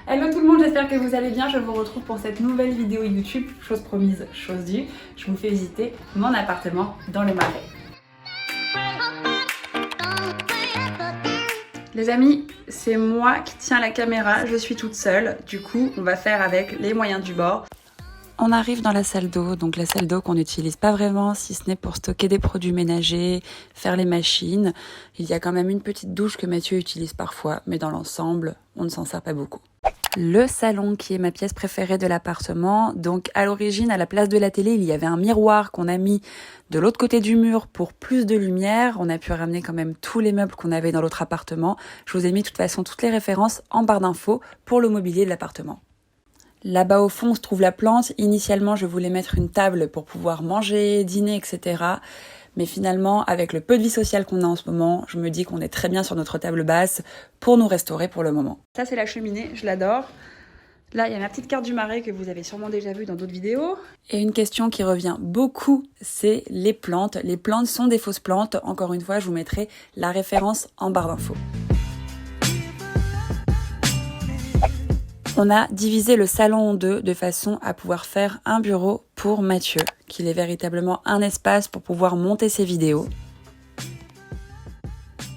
Hello tout le monde, j'espère que vous allez bien. Je vous retrouve pour cette nouvelle vidéo YouTube. Chose promise, chose due. Je vous fais visiter mon appartement dans le Marais. Les amis, c'est moi qui tiens la caméra, je suis toute seule. Du coup, on va faire avec les moyens du bord. On arrive dans la salle d'eau, donc la salle d'eau qu'on n'utilise pas vraiment, si ce n'est pour stocker des produits ménagers, faire les machines. Il y a quand même une petite douche que Mathieu utilise parfois, mais dans l'ensemble, on ne s'en sert pas beaucoup. Le salon qui est ma pièce préférée de l'appartement. Donc à l'origine, à la place de la télé, il y avait un miroir qu'on a mis de l'autre côté du mur pour plus de lumière. On a pu ramener quand même tous les meubles qu'on avait dans l'autre appartement. Je vous ai mis de toute façon toutes les références en barre d'infos pour le mobilier de l'appartement. Là-bas au fond se trouve la plante. Initialement, je voulais mettre une table pour pouvoir manger, dîner, etc. Mais finalement, avec le peu de vie sociale qu'on a en ce moment, je me dis qu'on est très bien sur notre table basse pour nous restaurer pour le moment. Ça, c'est la cheminée, je l'adore. Là, il y a ma petite carte du Marais que vous avez sûrement déjà vue dans d'autres vidéos. Et une question qui revient beaucoup, c'est les plantes. Les plantes sont des fausses plantes. Encore une fois, je vous mettrai la référence en barre d'infos. On a divisé le salon en deux de façon à pouvoir faire un bureau pour Mathieu, qu'il ait véritablement un espace pour pouvoir monter ses vidéos.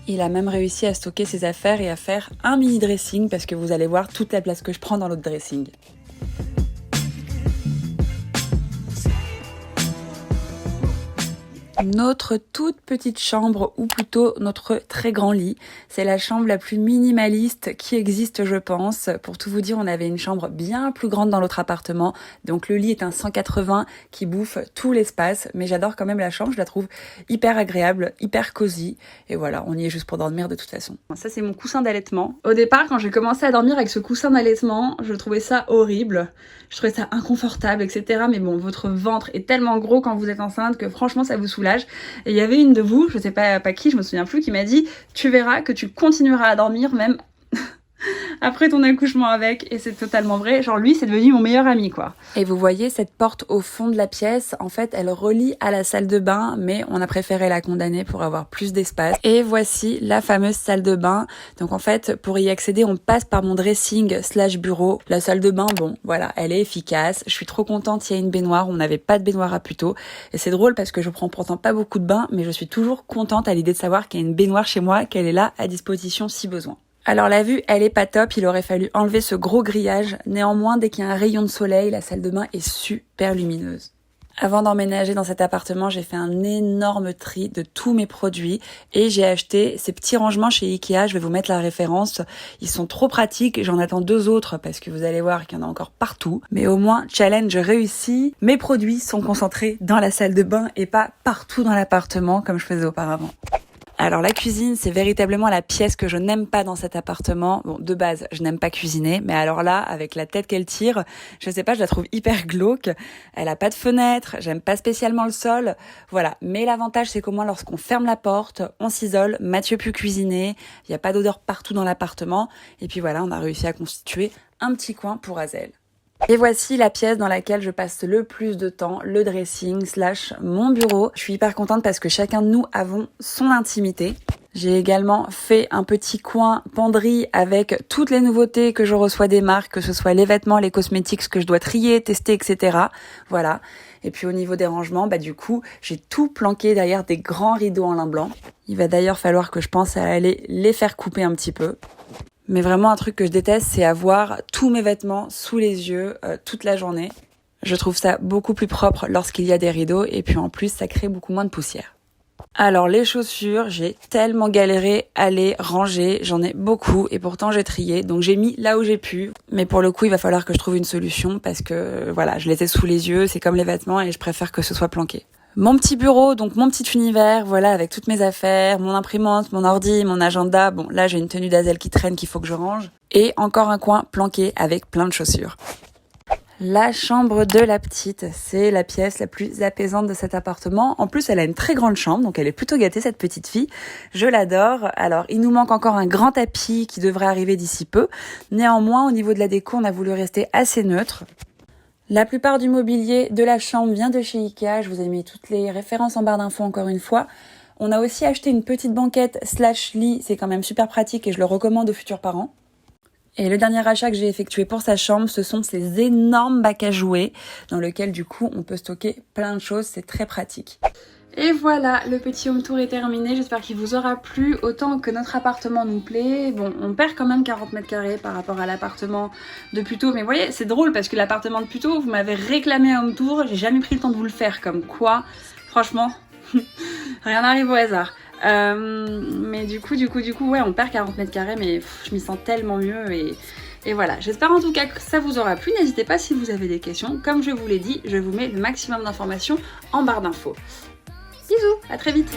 Il a même réussi à stocker ses affaires et à faire un mini dressing parce que vous allez voir toute la place que je prends dans l'autre dressing. Notre toute petite chambre, ou plutôt notre très grand lit, c'est la chambre la plus minimaliste qui existe, je pense. Pour tout vous dire, on avait une chambre bien plus grande dans l'autre appartement, donc le lit est un 180 qui bouffe tout l'espace, mais j'adore quand même la chambre, je la trouve hyper agréable, hyper cosy, et voilà, on y est juste pour dormir de toute façon. Ça, c'est mon coussin d'allaitement. Au départ, quand j'ai commencé à dormir avec ce coussin d'allaitement, je trouvais ça horrible, je trouvais ça inconfortable, etc. Mais bon, votre ventre est tellement gros quand vous êtes enceinte que franchement, ça vous soulage. Et il y avait une de vous, je sais pas qui, je me souviens plus, qui m'a dit « Tu verras que tu continueras à dormir même après ton accouchement avec », et c'est totalement vrai, genre lui c'est devenu mon meilleur ami quoi. Et vous voyez cette porte au fond de la pièce, en fait elle relie à la salle de bain, mais on a préféré la condamner pour avoir plus d'espace. Et voici la fameuse salle de bain. Donc en fait pour y accéder on passe par mon dressing / bureau. La salle de bain, bon voilà, elle est efficace, je suis trop contente, il y a une baignoire, on n'avait pas de baignoire à Puteaux. Et c'est drôle parce que je prends pourtant pas beaucoup de bains, mais je suis toujours contente à l'idée de savoir qu'il y a une baignoire chez moi, qu'elle est là à disposition si besoin. Alors la vue, elle est pas top, il aurait fallu enlever ce gros grillage. Néanmoins, dès qu'il y a un rayon de soleil, la salle de bain est super lumineuse. Avant d'emménager dans cet appartement, j'ai fait un énorme tri de tous mes produits et j'ai acheté ces petits rangements chez Ikea. Je vais vous mettre la référence. Ils sont trop pratiques. J'en attends 2 autres parce que vous allez voir qu'il y en a encore partout. Mais au moins, challenge réussi. Mes produits sont concentrés dans la salle de bain et pas partout dans l'appartement comme je faisais auparavant. Alors la cuisine, c'est véritablement la pièce que je n'aime pas dans cet appartement. Bon, de base, je n'aime pas cuisiner, mais alors là, avec la tête qu'elle tire, je sais pas, je la trouve hyper glauque. Elle a pas de fenêtre, j'aime pas spécialement le sol. Voilà, mais l'avantage c'est qu'au moins lorsqu'on ferme la porte, on s'isole, Mathieu peut cuisiner, il y a pas d'odeur partout dans l'appartement et puis voilà, on a réussi à constituer un petit coin pour Azel. Et voici la pièce dans laquelle je passe le plus de temps, le dressing / mon bureau. Je suis hyper contente parce que chacun de nous avons son intimité. J'ai également fait un petit coin penderie avec toutes les nouveautés que je reçois des marques, que ce soit les vêtements, les cosmétiques que je dois trier, tester, etc. Voilà. Et puis au niveau des rangements, du coup, j'ai tout planqué derrière des grands rideaux en lin blanc. Il va d'ailleurs falloir que je pense à aller les faire couper un petit peu. Mais vraiment un truc que je déteste, c'est avoir tous mes vêtements sous les yeux toute la journée. Je trouve ça beaucoup plus propre lorsqu'il y a des rideaux et puis en plus ça crée beaucoup moins de poussière. Alors les chaussures, j'ai tellement galéré à les ranger, j'en ai beaucoup et pourtant j'ai trié, donc j'ai mis là où j'ai pu. Mais pour le coup, il va falloir que je trouve une solution parce que voilà, je les ai sous les yeux, c'est comme les vêtements et je préfère que ce soit planqué. Mon petit bureau, donc mon petit univers, voilà, avec toutes mes affaires, mon imprimante, mon ordi, mon agenda. Bon, là, j'ai une tenue d'Azel qui traîne qu'il faut que je range. Et encore un coin planqué avec plein de chaussures. La chambre de la petite, c'est la pièce la plus apaisante de cet appartement. En plus, elle a une très grande chambre, donc elle est plutôt gâtée, cette petite fille. Je l'adore. Alors, il nous manque encore un grand tapis qui devrait arriver d'ici peu. Néanmoins, au niveau de la déco, on a voulu rester assez neutre. La plupart du mobilier de la chambre vient de chez Ikea. Je vous ai mis toutes les références en barre d'infos encore une fois. On a aussi acheté une petite banquette / lit. C'est quand même super pratique et je le recommande aux futurs parents. Et le dernier achat que j'ai effectué pour sa chambre, ce sont ces énormes bacs à jouets dans lesquels du coup on peut stocker plein de choses, c'est très pratique. Et voilà, le petit home tour est terminé, j'espère qu'il vous aura plu autant que notre appartement nous plaît. Bon, on perd quand même 40 mètres carrés par rapport à l'appartement de plus tôt, mais vous voyez, c'est drôle parce que l'appartement de plus tôt, vous m'avez réclamé un home tour, j'ai jamais pris le temps de vous le faire, comme quoi, franchement, rien n'arrive au hasard. Mais du coup, ouais, on perd 40 mètres carrés, mais je m'y sens tellement mieux et voilà, j'espère en tout cas que ça vous aura plu. N'hésitez pas si vous avez des questions. Comme je vous l'ai dit, je vous mets le maximum d'informations en barre d'infos. Bisous, à très vite!